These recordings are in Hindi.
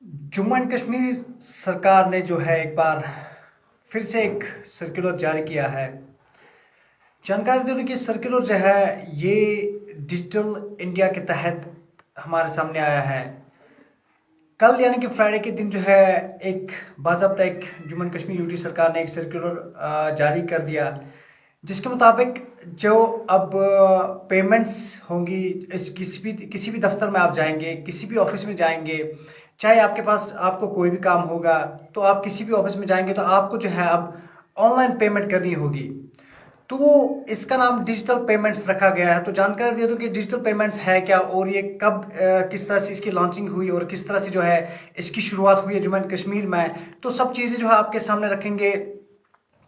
जम्मू एंड कश्मीर सरकार ने जो है एक बार फिर से एक सर्कुलर जारी किया है। जानकारी देने की सर्कुलर जो है ये डिजिटल इंडिया के तहत हमारे सामने आया है। कल यानी कि फ्राइडे के दिन जो है एक बाज़ाब्ता एक जम्मू एंड कश्मीर यूटी सरकार ने एक सर्कुलर जारी कर दिया, जिसके मुताबिक जो अब पेमेंट्स होंगी किसी भी दफ्तर में आप जाएंगे, किसी भी ऑफिस में जाएंगे, चाहे आपके पास आपको कोई भी काम होगा तो आप किसी भी ऑफिस में जाएंगे तो आपको जो है अब ऑनलाइन पेमेंट करनी होगी। तो इसका नाम डिजिटल पेमेंट्स रखा गया है। तो जानकारी दे दूं कि डिजिटल पेमेंट्स है क्या और ये कब किस तरह से इसकी लॉन्चिंग हुई और किस तरह से जो है इसकी शुरुआत हुई है जम्मू एंड कश्मीर में। तो सब चीज़ें जो है आपके सामने रखेंगे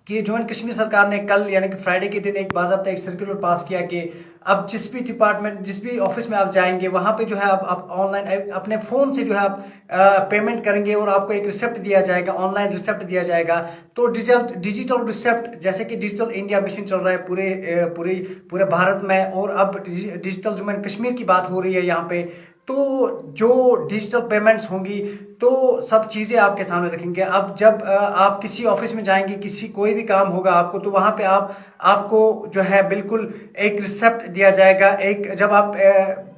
कि जम्मू एंड कश्मीर सरकार ने कल यानी कि फ्राइडे के दिन एक बाज़ाब्ता एक सर्कुलर पास किया कि अब जिस भी डिपार्टमेंट जिस भी ऑफिस में आप जाएंगे वहां पे जो है आप ऑनलाइन अपने फ़ोन से जो है आप पेमेंट करेंगे और आपको एक रिसिप्ट दिया जाएगा, ऑनलाइन रिसिप्ट दिया जाएगा। तो डिजिटल रिसिप्ट, जैसे कि डिजिटल इंडिया मिशन चल रहा है पूरे भारत में, और अब डिजिटल जम्मू एंड कश्मीर की बात हो रही है यहाँ पे। तो जो डिजिटल पेमेंट्स होंगी तो सब चीज़ें आपके सामने रखेंगे। अब जब आप किसी ऑफिस में जाएंगे, किसी कोई भी काम होगा आपको, तो वहाँ पे आपको जो है बिल्कुल एक रिसिप्ट दिया जाएगा। एक जब आप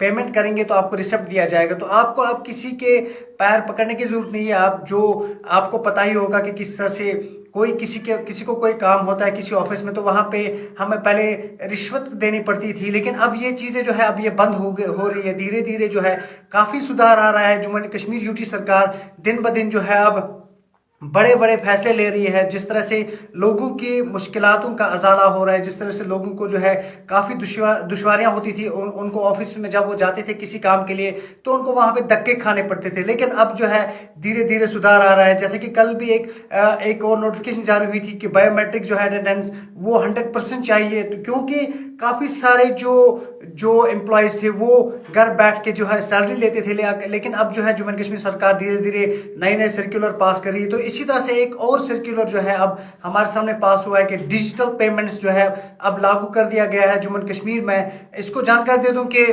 पेमेंट करेंगे तो आपको रिसिप्ट दिया जाएगा। तो आपको अब किसी के पैर पकड़ने की जरूरत नहीं है। आप जो आपको पता ही होगा कि किस तरह से कोई किसी को कोई काम होता है किसी ऑफिस में, तो वहां पे हमें पहले रिश्वत देनी पड़ती थी, लेकिन अब ये चीजें जो है अब ये बंद हो रही है। धीरे धीरे जो है काफी सुधार आ रहा है। जम्मू एंड कश्मीर यूटी सरकार दिन ब दिन जो है अब बड़े बड़े फैसले ले रही है। जिस तरह से लोगों की मुश्किलातों का अजाला हो रहा है, जिस तरह से लोगों को जो है काफ़ी दुश्वारियां होती थी उनको ऑफिस में जब वो जाते थे किसी काम के लिए तो उनको वहां पे धक्के खाने पड़ते थे, लेकिन अब जो है धीरे धीरे सुधार आ रहा है। जैसे कि कल भी एक और नोटिफिकेशन जारी हुई थी कि बायोमेट्रिक जो है अटेंडेंस वो 100% चाहिए। तो क्योंकि काफ़ी सारे जो एम्प्लॉयज़ थे वो घर बैठ के जो है सैलरी लेते थे, लेकिन अब जो है जम्मू एंड कश्मीर सरकार धीरे धीरे नए नए सर्कुलर पास कर रही है। तो इसी तरह से एक और सर्कुलर जो है अब हमारे सामने पास हुआ है कि डिजिटल पेमेंट्स जो है अब लागू कर दिया गया है जम्मू एंड कश्मीर में। इसको जानकारी दे दूं कि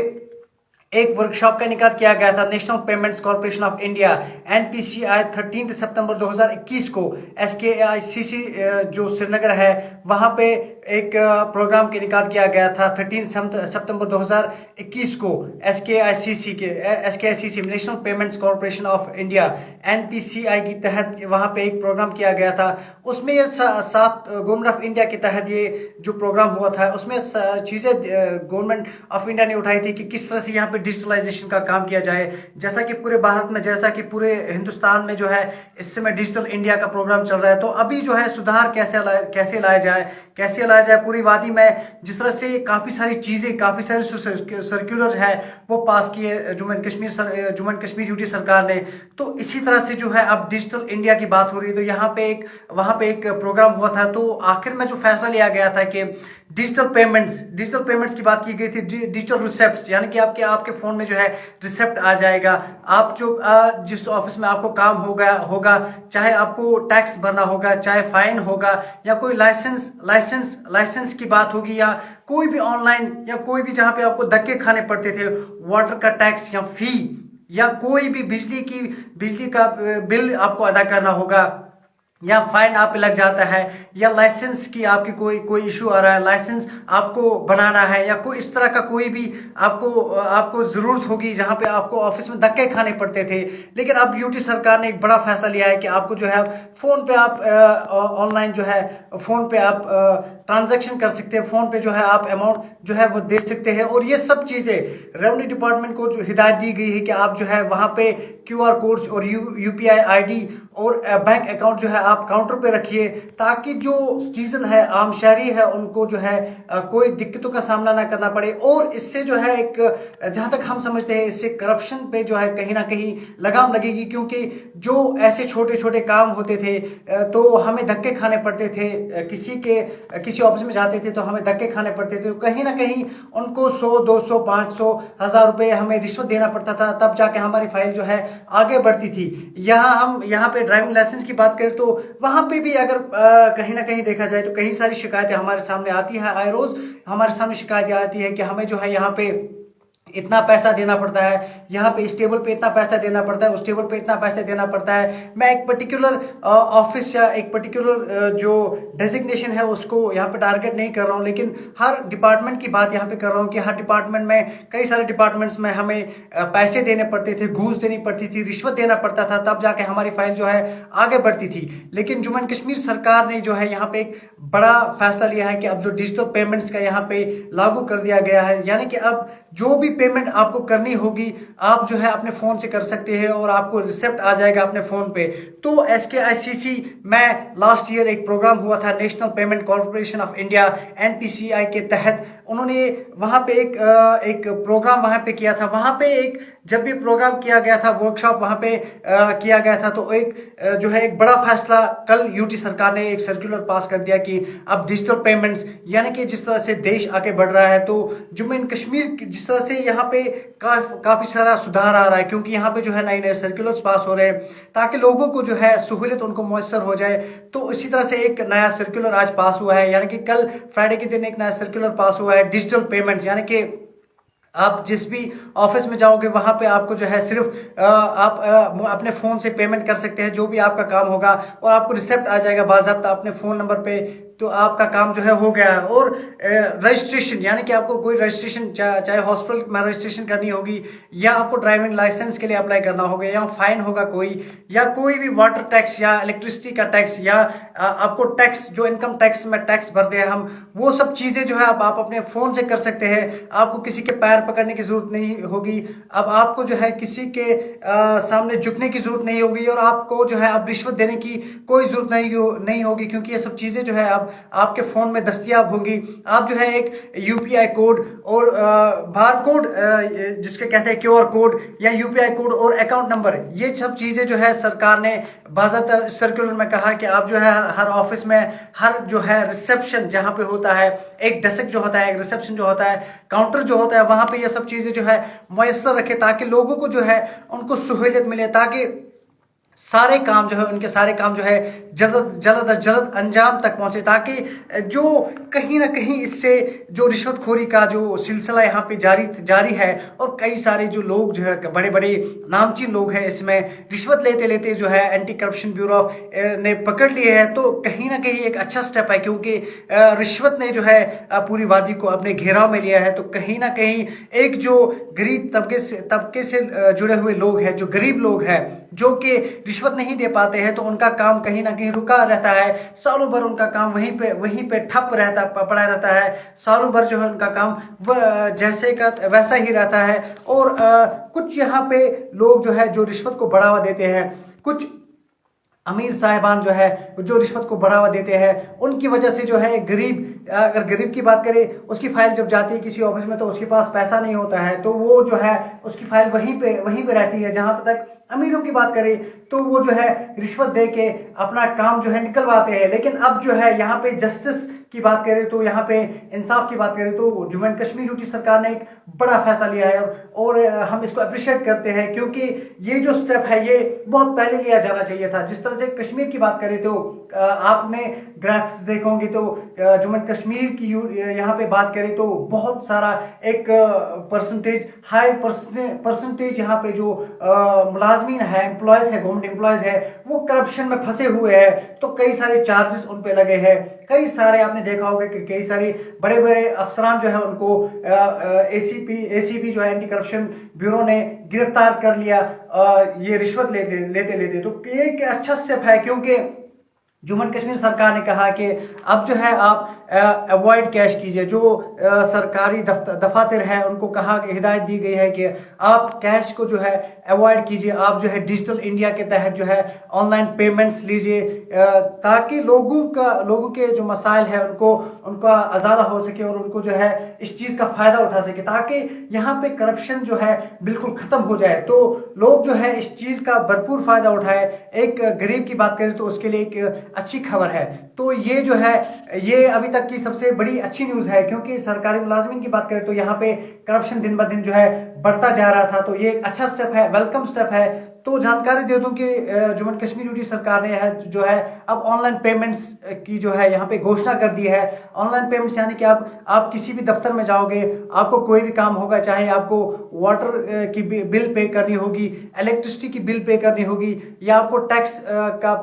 एक वर्कशॉप का इनेकाद किया गया था national payments corporation of India NPCI 13 सितंबर 2021 को एसकेआईसीसी जो श्रीनगर है वहां पे एक प्रोग्राम का इनेकाद किया गया था 13 सितंबर 2021 को। SKICC national payments corporation of India NPCI के तहत वहां पे एक प्रोग्राम किया गया था। उसमें ये सात गवर्नमेंट ऑफ इंडिया के तहत ये जो प्रोग्राम हुआ था उसमें चीज़ें गवर्नमेंट ऑफ इंडिया ने उठाई थी कि किस तरह से यहाँ पे डिजिटलाइजेशन का काम किया जाए। जैसा कि पूरे भारत में, जैसा कि पूरे हिंदुस्तान में जो है इस समय डिजिटल इंडिया का प्रोग्राम चल रहा है, तो अभी जो है सुधार कैसे लाया जाए पूरी वादी में। जिस तरह से काफ़ी सारी चीज़ें, काफ़ी सारे सर्कुलर है वो पास किए जम्मू एंड कश्मीर यूटी सरकार ने। तो इसी तरह से जो है अब डिजिटल इंडिया की बात हो रही है। तो वहाँ पे एक प्रोग्राम हुआ था, तो आखिर में जो फैसला लिया गया था कि डिजिटल पेमेंट्स की बात की गई थी। डिजिटल रिसेप्ट यानी कि आपके फोन में जो है रिसेप्ट आ जाएगा। आप जो जिस ऑफिस में आपको काम होगा, चाहे आपको टैक्स भरना होगा, चाहे फाइन होगा, या कोई लाइसेंस की बात होगी, या कोई भी ऑनलाइन, या कोई भी जहां पे आपको धक्के खाने पड़ते थे, वाटर का टैक्स या फी, या कोई भी बिजली का बिल आपको अदा करना होगा, या फाइन आप पे लग जाता है, या लाइसेंस की आपकी कोई इशू आ रहा है, लाइसेंस आपको बनाना है, या कोई इस तरह का कोई भी आपको जरूरत होगी जहां पे आपको ऑफिस में धक्के खाने पड़ते थे। लेकिन अब यूटी सरकार ने एक बड़ा फैसला लिया है कि आपको जो है फोन पे आप ऑनलाइन जो है फोन पे आप ट्रांजैक्शन कर सकते हैं, फोन पे जो है आप अमाउंट जो है वो दे सकते हैं। और ये सब चीजें रेवेन्यू डिपार्टमेंट को जो हिदायत दी गई है कि आप जो है वहां पे क्यूआर कोड्स और यूपीआई आईडी और बैंक अकाउंट जो है आप काउंटर पे रखिए, ताकि जो सिटीजन है, आम शहरी है, उनको जो है कोई दिक्कतों का सामना ना करना पड़े। और इससे जो है एक जहां तक हम समझते हैं इससे करप्शन पे जो है कहीं ना कहीं लगाम लगेगी, क्योंकि जो ऐसे छोटे छोटे काम होते थे तो हमें धक्के खाने पड़ते थे, किसी ऑफिस में जाते थे तो हमें धक्के खाने पड़ते थे, तो कहीं ना कहीं उनको 100, 200, 500, 1000 रुपए हमें रिश्वत देना पड़ता था, तब जाके हमारी फाइल जो है आगे बढ़ती थी। यहाँ पे ड्राइविंग लाइसेंस की बात करें तो वहां पे भी अगर कहीं ना कहीं देखा जाए तो कई सारी शिकायतें हमारे सामने आती है। आए रोज हमारे सामने शिकायतें आती है कि हमें जो है यहाँ पे इतना पैसा देना पड़ता है, यहाँ पे इस टेबल पे इतना पैसा देना पड़ता है, उस टेबल पे इतना पैसा देना पड़ता है। मैं एक पर्टिकुलर ऑफिस या एक पर्टिकुलर जो डेजिग्नेशन है उसको यहाँ पे टारगेट नहीं कर रहा हूँ, लेकिन हर डिपार्टमेंट की बात यहाँ पे कर रहा हूँ कि हर डिपार्टमेंट में, कई सारे डिपार्टमेंट्स में हमें पैसे देने पड़ते थे, घूस देनी पड़ती थी, रिश्वत देना पड़ता था, तब जाके हमारी फाइल जो है आगे बढ़ती थी। लेकिन जम्मू एंड कश्मीर सरकार ने जो है यहाँ पे एक बड़ा फैसला लिया है कि अब जो डिजिटल पेमेंट्स का यहाँ पे लागू कर दिया गया है, यानी कि अब जो भी पेमेंट आपको करनी होगी आप जो है अपने फोन से कर सकते हैं और आपको रिसिप्ट आ जाएगा अपने फोन पे। तो SKICC में लास्ट ईयर एक प्रोग्राम हुआ था, national payment corporation of India NPCI के तहत उन्होंने वहां पे एक प्रोग्राम वहां पे किया था। वहां पे एक जब भी प्रोग्राम किया गया था, वर्कशॉप वहां पे किया गया था, तो एक जो है एक बड़ा फैसला कल UT सरकार ने एक सर्कुलर पास कर दिया कि अब डिजिटल पेमेंट्स, यानी कि जिस तरह से देश आगे बढ़ रहा है तो जम्मू एंड कश्मीर जिस तरह से यहाँ पे काफी सारा सुधार आ रहा है, क्योंकि यहाँ पे जो है नए नए सर्कुलर्स पास हो रहे हैं ताकि लोगों को जो है सहूलियत उनको मुयसर हो जाए। तो इसी तरह से एक नया सर्कुलर आज पास हुआ है, यानी कि कल फ्राइडे के दिन एक नया सर्कुलर पास हुआ है डिजिटल पेमेंट, यानी कि आप जिस भी ऑफिस में जाओगे वहां पे आपको जो है सिर्फ आप अपने फोन से पेमेंट कर सकते हैं जो भी आपका काम होगा, और आपको रिसिप्ट आ जाएगा बाज़ाब्ता अपने फोन नंबर पे, तो आपका काम जो है हो गया है। और रजिस्ट्रेशन, यानी कि आपको कोई रजिस्ट्रेशन चाहे हॉस्पिटल में रजिस्ट्रेशन करनी होगी, या आपको ड्राइविंग लाइसेंस के लिए अप्लाई करना होगा, या फाइन होगा कोई, या कोई भी वाटर टैक्स या इलेक्ट्रिसिटी का टैक्स, या आपको टैक्स जो इनकम टैक्स में टैक्स भरते हैं हम, वो सब चीजें जो है आप अपने फोन से कर सकते हैं। आपको किसी के पैर पकड़ने की जरूरत नहीं होगी, अब आपको जो है किसी के सामने झुकने की जरूरत नहीं होगी, और आपको जो है अब रिश्वत देने की कोई जरूरत नहीं होगी, क्योंकि ये सब चीजें जो है अब आपके फोन में दस्तयाब होगी। आप जो है एक UPI कोड और बार कोड जिसके कहते हैं QR कोड या UPI कोड और अकाउंट नंबर, ये सब चीजें जो है सरकार ने बाज़ाब्ता सर्कुलर में कहा कि आप जो है हर ऑफिस में, हर जो है रिसेप्शन जहां पे होता है, एक डेस्क जो होता है, एक रिसेप्शन जो होता है, काउंटर जो होता है, वहां पे ये सब चीजें जो है मुयस्सर रखे ताकि लोगों को जो है उनको सहूलियत मिले, ताकि सारे काम जो है उनके सारे काम जो है जल्द अंजाम तक पहुंचे, ताकि जो कहीं ना कहीं इससे जो रिश्वतखोरी का जो सिलसिला यहाँ पे जारी है, और कई सारे जो लोग जो है बड़े बड़े नामचीन लोग हैं इसमें रिश्वत लेते लेते जो है एंटी करप्शन ब्यूरो ने पकड़ लिए है, तो कहीं ना कहीं एक अच्छा स्टेप है, क्योंकि रिश्वत ने जो है पूरी वादी को अपने घेराव में लिया है। तो कहीं ना कहीं एक जो गरीब तबके से जुड़े हुए लोग हैं, जो गरीब लोग हैं, जो कि रिश्वत नहीं दे पाते हैं, तो उनका काम कहीं ना कहीं रुका रहता है, सालों भर उनका काम वहीं पे ठप पड़ा रहता है, सालों भर जो है उनका काम जैसे का वैसा ही रहता है। और कुछ यहाँ पे लोग जो है जो रिश्वत को बढ़ावा देते हैं, कुछ अमीर साहिबान जो है जो रिश्वत को बढ़ावा देते हैं, उनकी वजह से जो है गरीब, अगर गरीब की बात करें, उसकी फाइल जब जाती है किसी ऑफिस में तो उसके पास पैसा नहीं होता है, तो वो जो है उसकी फाइल वहीं पे रहती है। जहां तक अमीरों की बात करें तो वो जो है रिश्वत दे के अपना काम जो है निकलवाते हैं। लेकिन अब जो है यहाँ पे जस्टिस की बात करें, तो यहाँ पे इंसाफ की बात करें, तो जम्मू एंड कश्मीर UT सरकार ने एक बड़ा फैसला लिया है, और हम इसको अप्रिशिएट करते हैं, क्योंकि ये जो स्टेप है ये बहुत पहले लिया जाना चाहिए था। जिस तरह से कश्मीर की बात करें तो आपने ग्राफ्स देखोगे तो जम्मू एंड कश्मीर की यहाँ पे बात करें तो बहुत सारा एक हाई परसेंटेज यहाँ पे जो मुलाजमीन है, एम्प्लॉयज है, गवर्नमेंट एम्प्लॉयज है, वो करप्शन में फंसे हुए हैं। तो कई सारे चार्जेस उन पे लगे हैं, कई सारे आपने देखा होगा कि कई सारे बड़े बड़े अफसरान जो है उनको ACP जो है एंटी करप्शन ब्यूरो ने गिरफ्तार कर लिया ये रिश्वत लेते। तो ये एक अच्छा स्टेप है, क्योंकि जम्मू एंड कश्मीर सरकार ने कहा कि अब जो है आप अवॉइड कैश कीजिए। जो सरकारी दफातर है उनको कहा कि हिदायत दी गई है कि आप कैश को जो है अवॉइड कीजिए, आप जो है डिजिटल इंडिया के तहत जो है ऑनलाइन पेमेंट्स लीजिए, ताकि लोगों के जो मसाइल है उनका अजाला हो सके और उनको जो है इस चीज का फायदा उठा सके, ताकि यहाँ पे करप्शन जो है बिल्कुल खत्म हो जाए, तो लोग जो है इस चीज का भरपूर फायदा उठाए। एक गरीब की बात करें तो उसके लिए एक अच्छी खबर है। तो ये जो है ये अभी तक की सबसे बड़ी अच्छी न्यूज है, क्योंकि सरकारी मुलाजमीन की बात करें तो यहाँ पे करप्शन दिन ब दिन जो है बढ़ता जा रहा था। तो ये एक अच्छा स्टेप है, वेलकम स्टेप है। तो जानकारी दे दूं कि जम्मू एंड कश्मीर यूटी सरकार ने जो है अब ऑनलाइन पेमेंट्स की जो है यहाँ पे घोषणा कर दी है। ऑनलाइन पेमेंट्स यानी कि आप किसी भी दफ्तर में जाओगे, आपको कोई भी काम होगा, चाहे आपको वाटर की बिल पे करनी होगी, इलेक्ट्रिसिटी की बिल पे करनी होगी, या आपको टैक्स का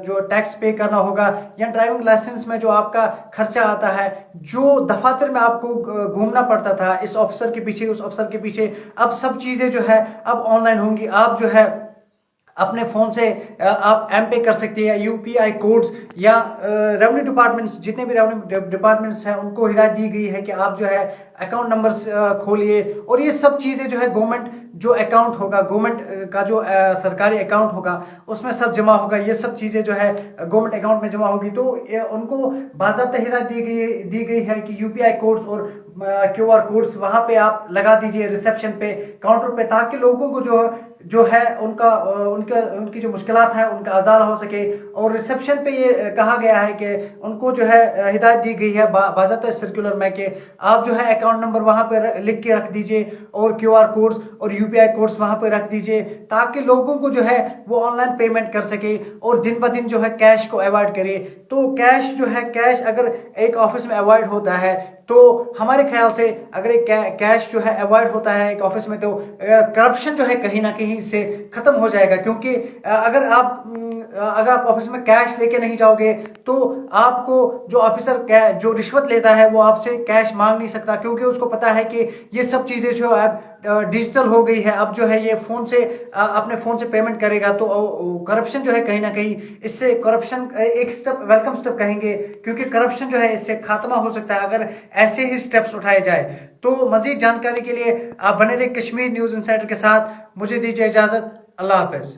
जो टैक्स पे करना होगा, या ड्राइविंग लाइसेंस में जो आपका खर्चा आता है, जो दफातर में आपको घूमना पड़ता था इस ऑफिसर के पीछे उस अफसर के पीछे, अब सब चीजें जो है अब ऑनलाइन होंगी। आप जो है अपने फोन से आप एम पे कर सकते हैं, यूपीआई कोड्स या रेवेन्यू डिपार्टमेंट्स, जितने भी रेवेन्यू डिपार्टमेंट्स हैं उनको हिदायत दी गई है कि आप जो है अकाउंट नंबर्स खोलिए, और ये सब चीजें जो है गवर्नमेंट जो अकाउंट होगा, गवर्नमेंट का जो सरकारी अकाउंट होगा उसमें सब जमा होगा। ये सब चीजें जो है गवर्नमेंट अकाउंट में जमा होगी। तो उनको बाकायदा हिदायत दी गई है कि यूपीआई कोड्स और क्यूआर कोड्स वहां पे आप लगा दीजिए रिसेप्शन पे, काउंटर पे, ताकि लोगों को जो है उनकी जो मुश्किलात है उनका आज़ार हो सके। और रिसेप्शन पे ये कहा गया है कि उनको जो है हिदायत दी गई है बाकायदा सर्कुलर में कि आप जो है अकाउंट नंबर वहां पे लिख के रख दीजिए और क्यूआर कोड्स और यूपीआई कोड्स वहां पे रख दीजिए, ताकि लोगों को जो है वो ऑनलाइन पेमेंट कर सके और दिन ब दिन जो है कैश को अवॉइड करे। तो कैश जो है, कैश अगर एक ऑफिस में अवॉइड होता है तो हमारे ख्याल से अगर एक कैश जो है अवॉइड होता है एक ऑफिस में, तो करप्शन जो है कहीं ना कहीं से खत्म हो जाएगा। क्योंकि अगर आप ऑफिस में कैश लेके नहीं जाओगे तो आपको जो ऑफिसर जो रिश्वत लेता है वो आपसे कैश मांग नहीं सकता, क्योंकि उसको पता है कि ये सब चीजें जो है डिजिटल हो गई है। अब जो है ये फोन से अपने फोन से पेमेंट करेगा, तो करप्शन जो है कहीं ना कहीं इससे करप्शन एक स्टेप, वेलकम स्टेप कहेंगे, क्योंकि करप्शन जो है इससे खात्मा हो सकता है अगर ऐसे ही स्टेप्स उठाए जाए। तो मजीद जानकारी के लिए आप बने रहिए कश्मीर न्यूज इनसाइडर के साथ। मुझे दीजिए इजाजत, अल्लाह हाफिज।